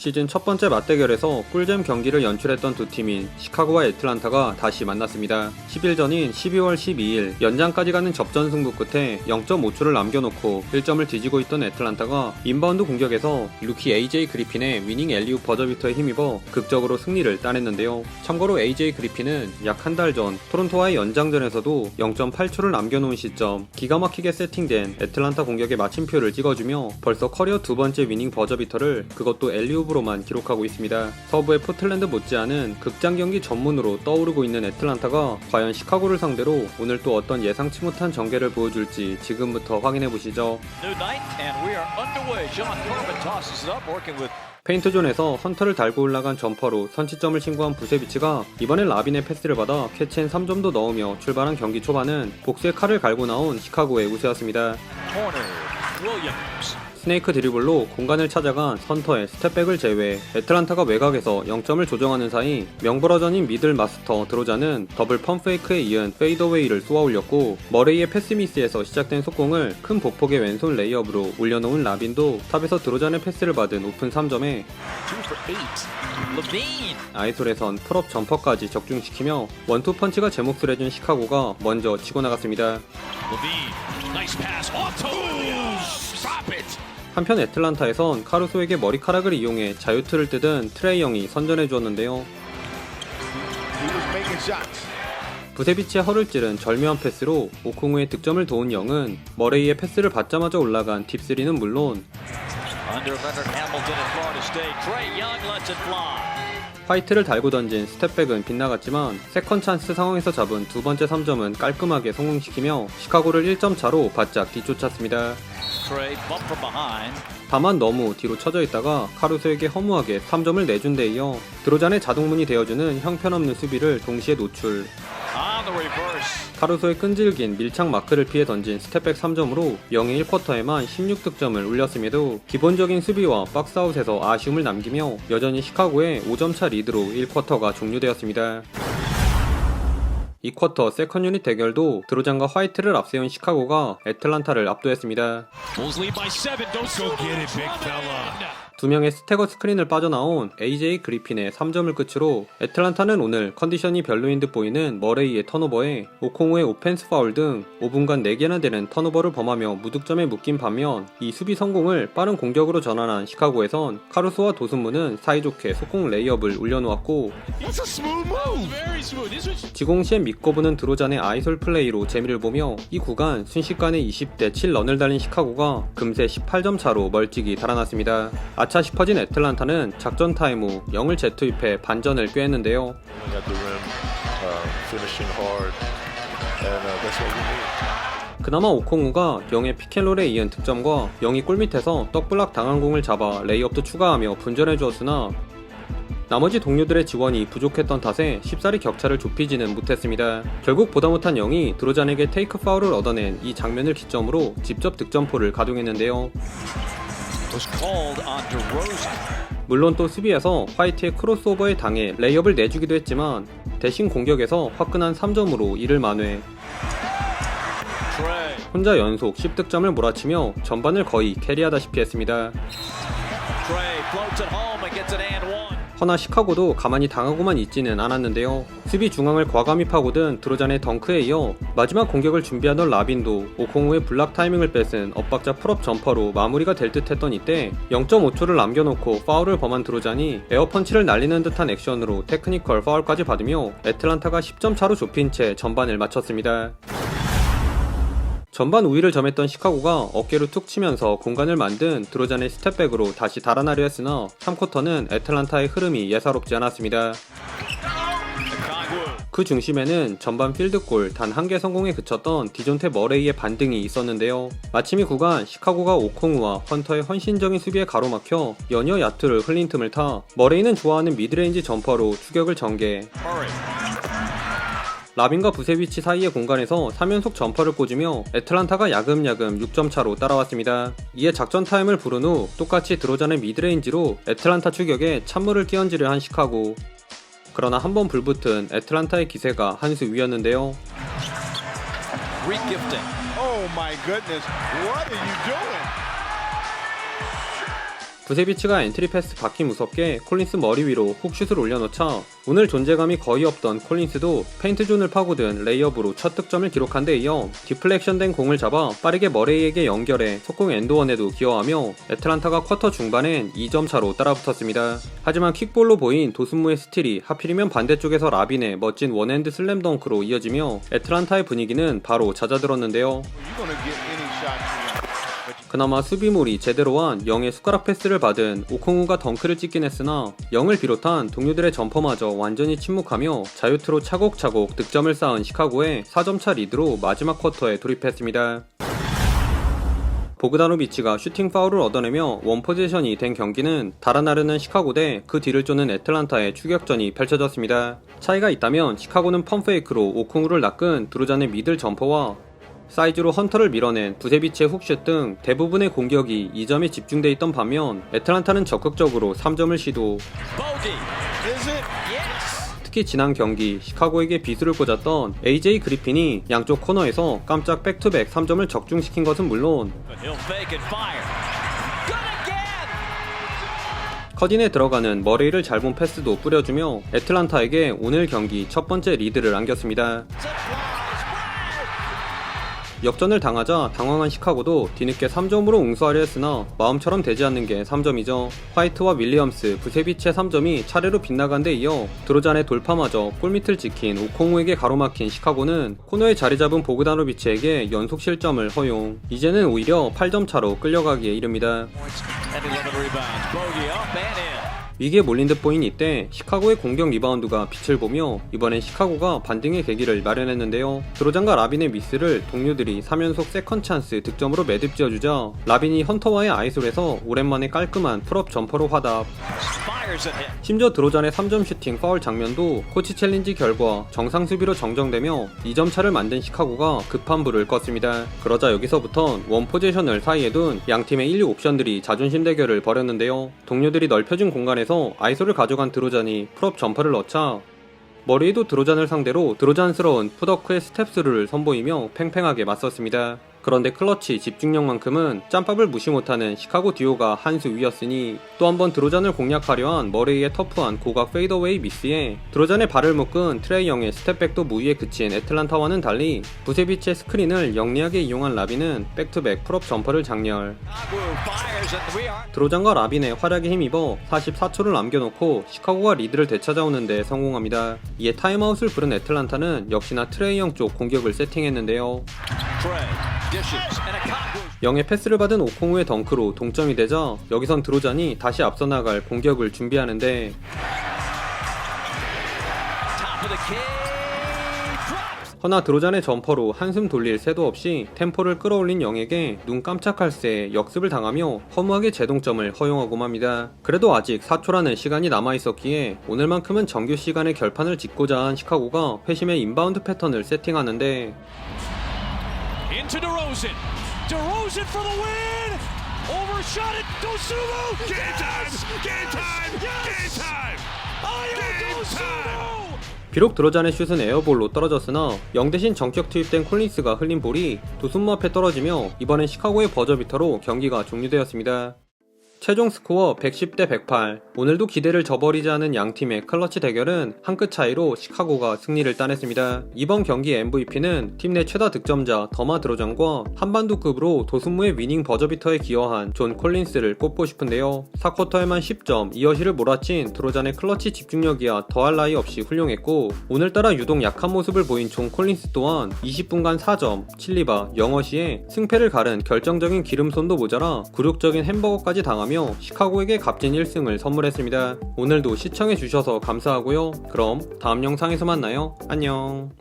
시즌 첫 번째 맞대결에서 꿀잼 경기를 연출했던 두 팀인 시카고와 애틀란타가 다시 만났습니다. 10일 전인 12월 12일 연장까지 가는 접전 승부 끝에 0.5초를 남겨놓고 1점을 뒤지고 있던 애틀란타가 인바운드 공격에서 루키 AJ 그리핀의 위닝 엘리웁 버저비터에 힘입어 극적으로 승리를 따냈는데요. 참고로 AJ 그리핀은 약 한 달 전 토론토와의 연장전에서도 0.8초를 남겨놓은 시점 기가 막히게 세팅된 애틀란타 공격의 마침표를 찍어주며 벌써 커리어 두 번째 위닝 버저비터를 그것도 엘리웁으로만 기록하고 있습니다. 서부의 포틀랜드 못지않은 극장 경기 전문으로 떠오르고 있는 애틀란타가 과연 시카고를 상대로 오늘 또 어떤 예상치 못한 전개를 보여줄지 지금부터 확인해보시죠. 페인트존에서 헌터를 달고 올라간 점퍼로 선취점을 신고한 부세비치가 이번엔 라빈의 패스를 받아 캐치앤 3점도 넣으며 출발한 경기 초반은 복수의 칼을 갈고 나온 시카고의 우세였습니다. 스네이크 드리블로 공간을 찾아간 헌터의 스텝백을 제외 애틀란타가 외곽에서 0점을 조정하는 사이 명불허전인 미들 마스터 드로자는 더블 펌페이크에 이은 페이더웨이를 쏘아 올렸고 머레이의 패스미스에서 시작된 속공을 큰 보폭의 왼손 레이업으로 올려놓은 라빈도 탑에서 드로잔의 패스를 받은 오픈 3점에 아이솔에선 풀업 점퍼까지 적중시키며 원투펀치가 제 몫을 해준 시카고가 먼저 치고 나갔습니다. 한편 애틀란타에선 카루소에게 머리카락을 이용해 자유투를 뜯은 트레이 영이 선전해 주었는데요. 부세비치의 허를 찌른 절묘한 패스로 오콩우의 득점을 도운 영은 머레이의 패스를 받자마자 올라간 딥3는 물론 화이트를 달고 던진 스텝백은 빗나갔지만 세컨 찬스 상황에서 잡은 두 번째 3점은 깔끔하게 성공시키며 시카고를 1점 차로 바짝 뒤쫓았습니다. 다만 너무 뒤로 쳐져 있다가 카루소에게 허무하게 3점을 내준 데 이어 드로잔의 자동문이 되어주는 형편없는 수비를 동시에 노출. 카루소의 끈질긴 밀착 마크를 피해 던진 스텝백 3점으로 영의 1쿼터에만 16득점을 올렸음에도 기본적인 수비와 박스아웃에서 아쉬움을 남기며 여전히 시카고의 5점차 리드로 1쿼터가 종료되었습니다. 2쿼터 세컨 유닛 대결도 드로잔과 화이트를 앞세운 시카고가 애틀란타를 압도했습니다. 두 명의 스태거 스크린을 빠져나온 AJ 그리핀의 3점을 끝으로 애틀란타는 오늘 컨디션이 별로인 듯 보이는 머레이의 턴오버에 오콩우의 오펜스 파울 등 5분간 4개나 되는 턴오버를 범하며 무득점에 묶인 반면 이 수비 성공을 빠른 공격으로 전환한 시카고에선 카루소와 도슨무는 사이좋게 속공 레이업을 올려놓았고 지공 시에 믿고 보는 드로잔의 아이솔 플레이로 재미를 보며 이 구간 순식간에 20대 7런을 달린 시카고가 금세 18점 차로 멀찍이 달아났습니다. 아차 싶어진 애틀란타는 작전 타임 후 0을 재투입해 반전을 꾀했는데요. 그나마 오콩우가 영의 피켄롤에 이은 득점과 영이 골밑에서 떡블락 당한 공을 잡아 레이업도 추가하며 분전해 주었으나 나머지 동료들의 지원이 부족했던 탓에 쉽사리 격차를 좁히지는 못했습니다. 결국 보다 못한 영이 드로잔에게 테이크 파울을 얻어낸 이 장면을 기점으로 직접 득점포를 가동했는데요. 물론 또 수비에서 화이트의 크로스오버에 당해 레이업을 내주기도 했지만 대신 공격에서 화끈한 3점으로 이를 만회. 혼자 연속 10득점을 몰아치며 전반을 거의 캐리하다시피 했습니다. 허나 시카고도 가만히 당하고만 있지는 않았는데요. 수비 중앙을 과감히 파고든 드로잔의 덩크에 이어 마지막 공격을 준비하던 라빈도 오콩우의 블락 타이밍을 뺏은 엇박자 풀업 점퍼로 마무리가 될 듯 했던 이때 0.5초를 남겨놓고 파울을 범한 드로잔이 에어펀치를 날리는 듯한 액션으로 테크니컬 파울까지 받으며 애틀란타가 10점 차로 좁힌 채 전반을 마쳤습니다. 전반 우위를 점했던 시카고가 어깨로 툭 치면서 공간을 만든 드로잔의 스텝백으로 다시 달아나려 했으나 3쿼터는 애틀란타의 흐름이 예사롭지 않았습니다. 그 중심에는 전반 필드골 단 1개 성공에 그쳤던 디존테 머레이의 반등이 있었는데요. 마침 이 구간 시카고가 오콩우와 헌터의 헌신적인 수비에 가로막혀 연이어 야투를 흘린 틈을 타 머레이는 좋아하는 미드레인지 점퍼로 추격을 전개. 라빈과 부세비치 사이의 공간에서 3연속 점퍼를 꽂으며 애틀란타가 야금야금 6점 차로 따라왔습니다. 이에 작전 타임을 부른 후 똑같이 드로잔의 미드레인지로 애틀란타 추격에 찬물을 끼얹으려 한 시카고. 그러나 한번 불붙은 애틀란타의 기세가 한 수 위였는데요. 부세비치가 엔트리 패스 받기 무섭게 콜린스 머리 위로 훅슛을 올려놓자 오늘 존재감이 거의 없던 콜린스도 페인트 존을 파고든 레이업으로 첫 득점을 기록한 데 이어 디플렉션된 공을 잡아 빠르게 머레이에게 연결해 속공 엔드원에도 기여하며 애틀란타가 쿼터 중반엔 2점 차로 따라붙었습니다. 하지만 킥볼로 보인 도슨무의 스틸이 하필이면 반대쪽에서 라빈의 멋진 원핸드 슬램덩크로 이어지며 애틀란타의 분위기는 바로 잦아들었는데요. 그나마 수비물이 제대로 한 영의 숟가락 패스를 받은 오콩우가 덩크를 찍긴 했으나 영을 비롯한 동료들의 점퍼마저 완전히 침묵하며 자유투로 차곡차곡 득점을 쌓은 시카고의 4점차 리드로 마지막 쿼터에 돌입했습니다. 보그다노비치가 슈팅 파울을 얻어내며 원포지션이 된 경기는 달아나르는 시카고 대 그 뒤를 쫓는 애틀란타의 추격전이 펼쳐졌습니다. 차이가 있다면 시카고는 펌페이크로 오콩우를 낚은 드루잔의 미들 점퍼와 사이즈로 헌터를 밀어낸 부세비치의 훅슛 등 대부분의 공격이 2점에 집중돼 있던 반면 애틀란타는 적극적으로 3점을 시도. 특히 지난 경기 시카고에게 비수를 꽂았던 AJ 그리핀이 양쪽 코너에서 깜짝 백투백 3점을 적중시킨 것은 물론 커딘에 들어가는 머레이를 잘 본 패스도 뿌려주며 애틀란타에게 오늘 경기 첫 번째 리드를 안겼습니다. 역전을 당하자 당황한 시카고도 뒤늦게 3점으로 응수하려 했으나 마음처럼 되지 않는 게 3점이죠. 화이트와 윌리엄스, 부세비치의 3점이 차례로 빗나간 데 이어 드로잔의 돌파마저 골밑을 지킨 오콩우에게 가로막힌 시카고는 코너에 자리 잡은 보그다노비치에게 연속 실점을 허용. 이제는 오히려 8점 차로 끌려가기에 이릅니다. 위기에 몰린 듯 보인 이때 시카고의 공격 리바운드가 빛을 보며 이번엔 시카고가 반등의 계기를 마련했는데요. 드로잔과 라빈의 미스를 동료들이 3연속 세컨 찬스 득점으로 매듭 지어주자 라빈이 헌터와의 아이솔에서 오랜만에 깔끔한 풀업 점퍼로 화답. 심지어 드로잔의 3점 슈팅 파울 장면도 코치 챌린지 결과 정상 수비로 정정되며 2점 차를 만든 시카고가 급한 불을 껐습니다. 그러자 여기서부턴 원 포지션을 사이에 둔 양팀의 1, 2 옵션들이 자존심 대결을 벌였는데요. 동료들이 넓혀진 공간에서 아이솔을 가져간 드로잔이 풀업 점퍼를 넣자 머리에도 드로잔을 상대로 드로잔스러운 풋워크의 스텝스루를 선보이며 팽팽하게 맞섰습니다. 그런데 클러치 집중력만큼은 짬밥을 무시 못하는 시카고 듀오가 한 수 위였으니 또 한 번 드로잔을 공략하려 한 머레이의 터프한 고각 페이더웨이 미스에 드로잔의 발을 묶은 트레이 영의 스텝백도 무위에 그친 애틀란타와는 달리 부세비치의 스크린을 영리하게 이용한 라빈은 백투백 풀업 점퍼를 장렬. 드로잔과 라빈의 활약에 힘입어 44초를 남겨놓고 시카고가 리드를 되찾아오는 데 성공합니다. 이에 타임아웃을 부른 애틀란타는 역시나 트레이 영 쪽 공격을 세팅했는데요. 영의 패스를 받은 오콩우의 덩크로 동점이 되자 여기선 드로잔이 다시 앞서 나갈 공격을 준비하는데 허나 드로잔의 점퍼로 한숨 돌릴 새도 없이 템포를 끌어올린 영에게 눈 깜짝할 새 역습을 당하며 허무하게 재동점을 허용하고 맙니다. 그래도 아직 4초라는 시간이 남아있었기에 오늘만큼은 정규 시간의 결판을 짓고자 한 시카고가 회심의 인바운드 패턴을 세팅하는데 Into DeRozan. DeRozan for the win. Overshot it. Dosunmu. Game time. Game time. Game time. Game time. 비록 드로잔의 슛은 에어볼로 떨어졌으나 영 대신 정격 투입된 콜린스가 흘린 볼이 도슨무 앞에 떨어지며 이번엔 시카고의 버저비터로 경기가 종료되었습니다. 최종 스코어 110대 108. 오늘도 기대를 저버리지 않은 양팀의 클러치 대결은 한 끗 차이로 시카고가 승리를 따냈습니다. 이번 경기 MVP는 팀 내 최다 득점자 더마 드로잔과 한반도급으로 도슨무의 위닝 버저비터에 기여한 존 콜린스를 꼽고 싶은데요. 4쿼터에만 10점, 2어시를 몰아친 드로잔의 클러치 집중력이야 더할 나위 없이 훌륭했고 오늘따라 유독 약한 모습을 보인 존 콜린스 또한 20분간 4점, 7리바, 0어시에 승패를 가른 결정적인 기름손도 모자라 굴욕적인 햄버거까지 당하며 시카고에게 값진 1승을 선물했습니다. 오늘도 시청해주셔서 감사하고요. 그럼 다음 영상에서 만나요. 안녕.